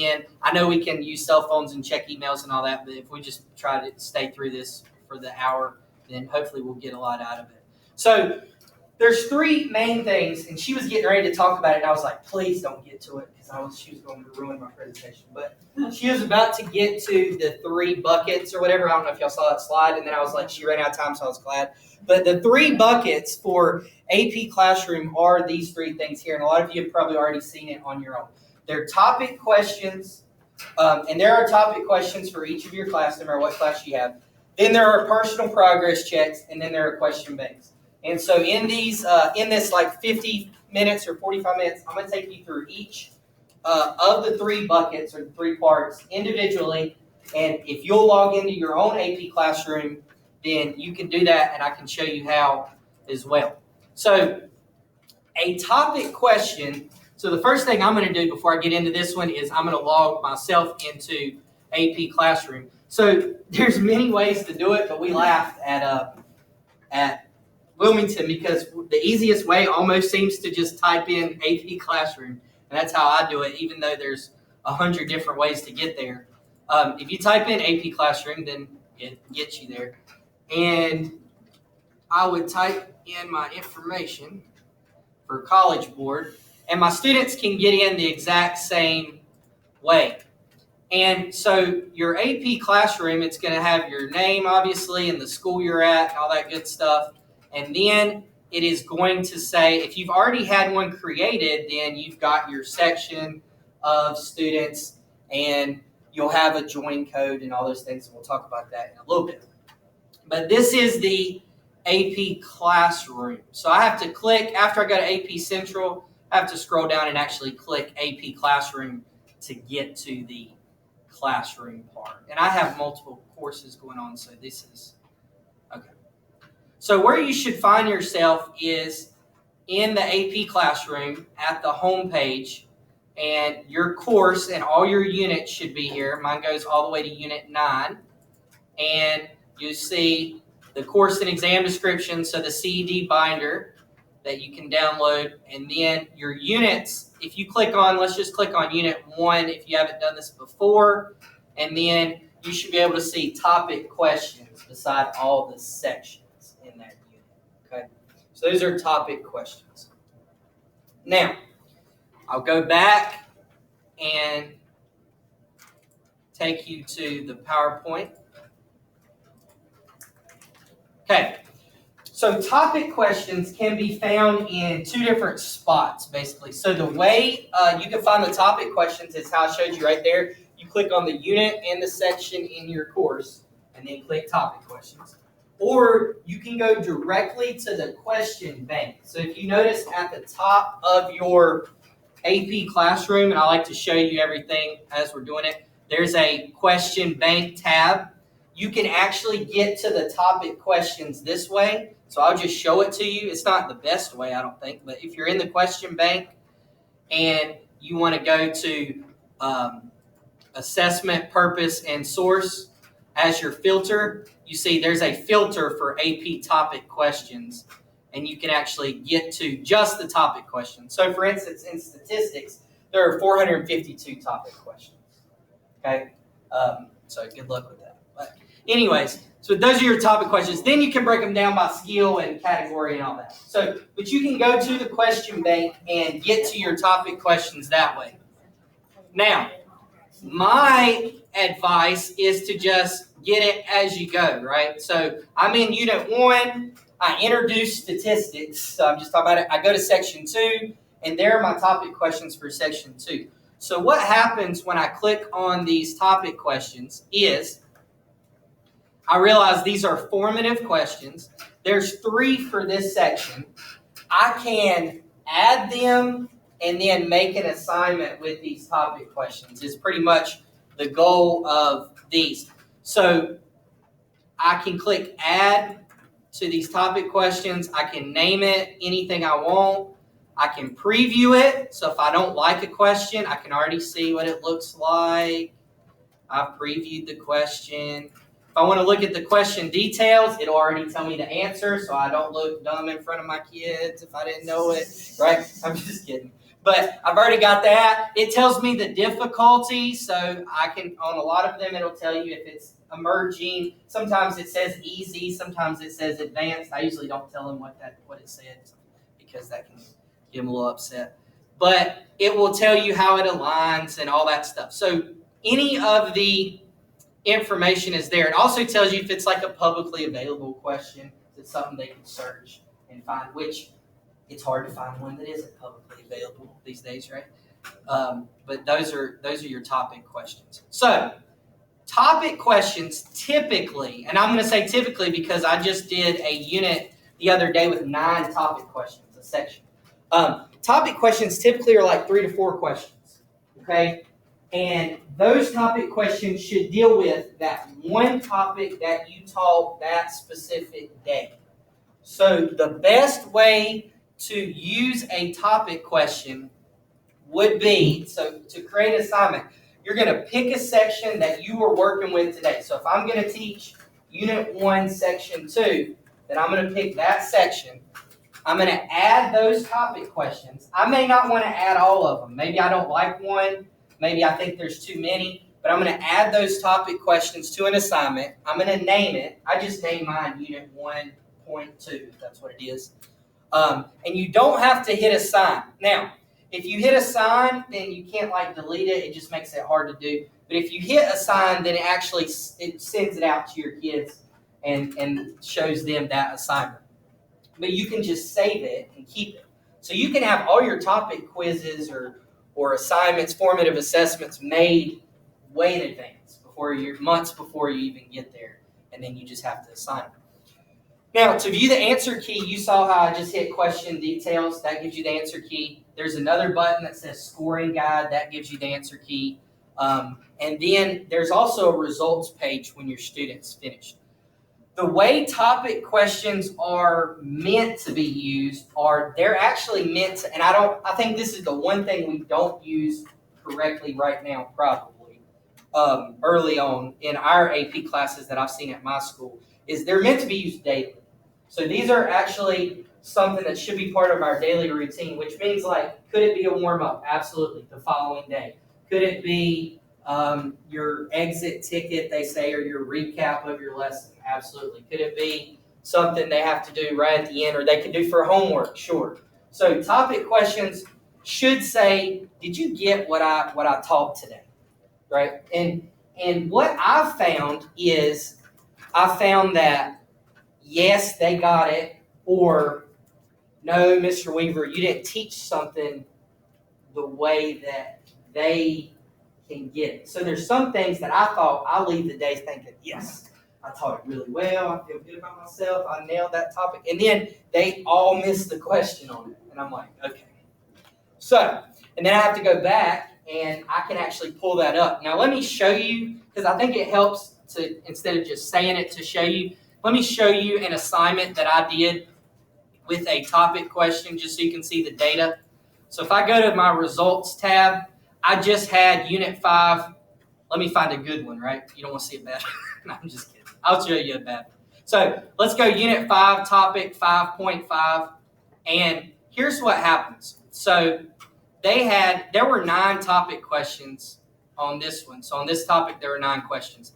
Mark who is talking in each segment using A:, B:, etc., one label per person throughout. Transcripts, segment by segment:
A: in. I know we can use cell phones and check emails and all that, but if we just try to stay through this for the hour, then hopefully we'll get a lot out of it. So there's three main things, and she was getting ready to talk about it, and I was like, please don't get to it, because she was going to ruin my presentation. But she was about to get to the 3 buckets or whatever. I don't know if y'all saw that slide, and then I was like, she ran out of time, so I was glad. But the 3 buckets for AP Classroom are these 3 things here, and a lot of you have probably already seen it on your own. They're topic questions, and there are topic questions for each of your class, no matter what class you have. Then there are personal progress checks, and then there are question banks. And so in these, in this like 50 minutes or 45 minutes, I'm going to take you through each of the 3 buckets or the 3 parts individually. And if you'll log into your own AP Classroom, then you can do that, and I can show you how as well. So a topic question. So the first thing I'm going to do before I get into this one is I'm going to log myself into AP Classroom. So there's many ways to do it, but we laughed at Wilmington because the easiest way almost seems to just type in AP Classroom, and that's how I do it, even though there's 100 different ways to get there. If you type in AP Classroom, then it gets you there. And I would type in my information for College Board, and my students can get in the exact same way. And so your AP Classroom, it's going to have your name, obviously, and the school you're at, and all that good stuff. And then it is going to say, if you've already had one created, then you've got your section of students, and you'll have a join code and all those things, and we'll talk about that in a little bit. But this is the AP Classroom. So I have to click, after I go to AP Central, I have to scroll down and actually click AP Classroom to get to the classroom part. And I have multiple courses going on, so this is, okay. So where you should find yourself is in the AP Classroom at the home page, and your course and all your units should be here. Mine goes all the way to Unit 9. And you see the course and exam description, so the CED binder that you can download, and then your units. If you click on, let's just click on Unit 1 if you haven't done this before, and then you should be able to see topic questions beside all the sections in that unit. Okay, so those are topic questions. Now, I'll go back and take you to the PowerPoint. Okay, so topic questions can be found in 2 different spots, basically. So the way you can find the topic questions is how I showed you right there. You click on the unit and the section in your course, and then click topic questions. Or you can go directly to the question bank. So if you notice at the top of your AP Classroom, and I like to show you everything as we're doing it, there's a question bank tab. You can actually get to the topic questions this way. So I'll just show it to you. It's not the best way, I don't think, but if you're in the question bank and you want to go to assessment, purpose, and source as your filter, you see there's a filter for AP topic questions, and you can actually get to just the topic questions. So for instance, in statistics, there are 452 topic questions. Okay, so good luck with that. But anyways, so those are your topic questions. Then you can break them down by skill and category and all that. So, but you can go to the question bank and get to your topic questions that way. Now, my advice is to just get it as you go, right? So I'm in Unit 1. I introduce statistics. So I'm just talking about it. I go to Section 2, and there are my topic questions for Section 2. So what happens when I click on these topic questions is I realize these are formative questions. There's 3 for this section. I can add them and then make an assignment with these topic questions is pretty much the goal of these. So I can click add to these topic questions. I can name it anything I want. I can preview it. So if I don't like a question, I can already see what it looks like. I've previewed the question. If I want to look at the question details, it'll already tell me the answer so I don't look dumb in front of my kids if I didn't know it, right? I'm just kidding. But I've already got that. It tells me the difficulty, so I can, on a lot of them, it'll tell you if it's emerging. Sometimes it says easy, sometimes it says advanced. I usually don't tell them what it says because that can get them a little upset. But it will tell you how it aligns and all that stuff. So any of the information is there. It also tells you if it's like a publicly available question, it's something they can search and find, which it's hard to find one that isn't publicly available these days, right? But those are your topic questions. So topic questions typically, and I'm going to say typically because I just did a unit the other day with 9 topic questions, a section. Topic questions typically are like 3 to 4 questions, okay? And those topic questions should deal with that one topic that you taught that specific day. So the best way to use a topic question would be, so to create an assignment, you're going to pick a section that you were working with today. So if I'm going to teach Unit 1, Section 2, then I'm going to pick that section. I'm going to add those topic questions. I may not want to add all of them. Maybe I don't like one. Maybe I think there's too many. But I'm going to add those topic questions to an assignment. I'm going to name it. I just named mine Unit 1.2. That's what it is. And you don't have to hit assign. Now, if you hit assign, then you can't delete it. It just makes it hard to do. But if you hit assign, then it sends it out to your kids and shows them that assignment. But you can just save it and keep it. So you can have all your topic quizzes or assignments, formative assessments made way in advance, months before you even get there. And then you just have to assign them. Now, to view the answer key, you saw how I just hit question details. That gives you the answer key. There's another button that says scoring guide. That gives you the answer key. And then there's also a results page when your student's finished. The way topic questions are meant to be used they're actually meant to, and I think this is the one thing we don't use correctly right now, probably, early on in our AP classes that I've seen at my school, is they're meant to be used daily. So these are actually something that should be part of our daily routine, which means could it be a warm-up? Absolutely, the following day. Could it be your exit ticket, they say, or your recap of your lesson? Absolutely. Could it be something they have to do right at the end, or they could do for homework? Sure. So topic questions should say, did you get what I taught today? Right? And what I've found is that yes, they got it, or no, Mr. Weaver, you didn't teach something the way that they can get it. So there's some things that I thought I'll leave the day thinking, yes, I taught it really well. I feel good about myself. I nailed that topic. And then they all missed the question on it. And I'm like, okay. So, and then I have to go back and I can actually pull that up. Now let me show you, because I think it helps to, instead of just saying it, to show you. Let me show you an assignment that I did with a topic question just so you can see the data. So if I go to my results tab, I just had Unit 5. Let me find a good one, right? You don't want to see a bad one. No, I'm just kidding. I'll show you a bad one. So let's go Unit 5, topic 5.5. And here's what happens. So there were 9 topic questions on this one. So on this topic, there were 9 questions.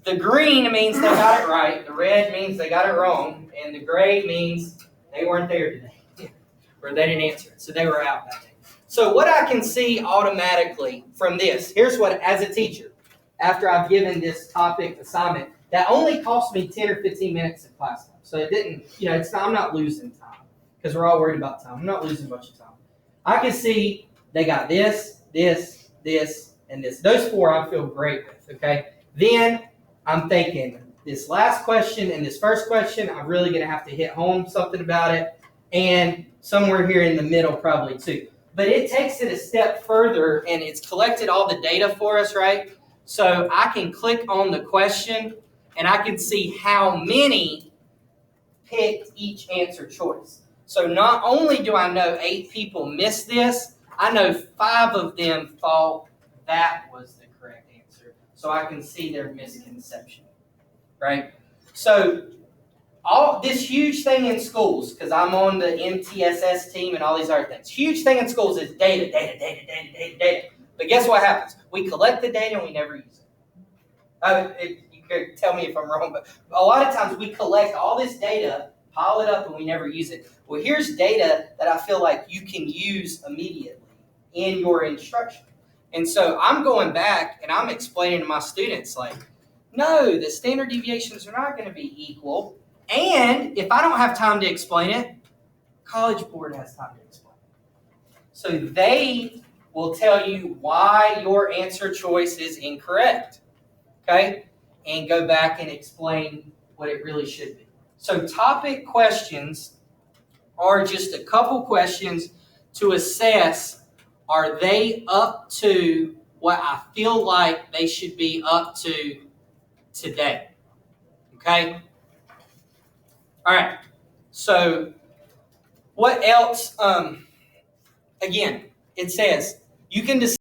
A: The green means they got it right. The red means they got it wrong. And the gray means they weren't there today. Or they didn't answer it. So they were out that day. So what I can see automatically from this, here's what, as a teacher, after I've given this topic assignment, that only cost me 10 or 15 minutes of class time. So it didn't, I'm not losing time because we're all worried about time. I'm not losing much of time. I can see they got this, this, this, and this. Those 4 I feel great with, okay? Then I'm thinking this last question and this first question, I'm really going to have to hit home something about it, and somewhere here in the middle probably too. But it takes it a step further, and it's collected all the data for us, right? So I can click on the question, and I can see how many picked each answer choice. So not only do I know 8 people missed this, I know 5 of them thought that was the correct answer. So I can see their misconception, right? So all this huge thing in schools, because I'm on the MTSS team and all these other things. Huge thing in schools is data, data, data, data, data, data. But guess what happens? We collect the data and we never use it. You could tell me if I'm wrong, but a lot of times we collect all this data, pile it up, and we never use it. Well, here's data that I feel like you can use immediately in your instruction. And so I'm going back and I'm explaining to my students, like, no, the standard deviations are not going to be equal. And if I don't have time to explain it, College Board has time to explain it. So they will tell you why your answer choice is incorrect, okay? And go back and explain what it really should be. So topic questions are just a couple questions to assess, are they up to what I feel like they should be up to today, okay? All right, so what else? Again, it says you can decide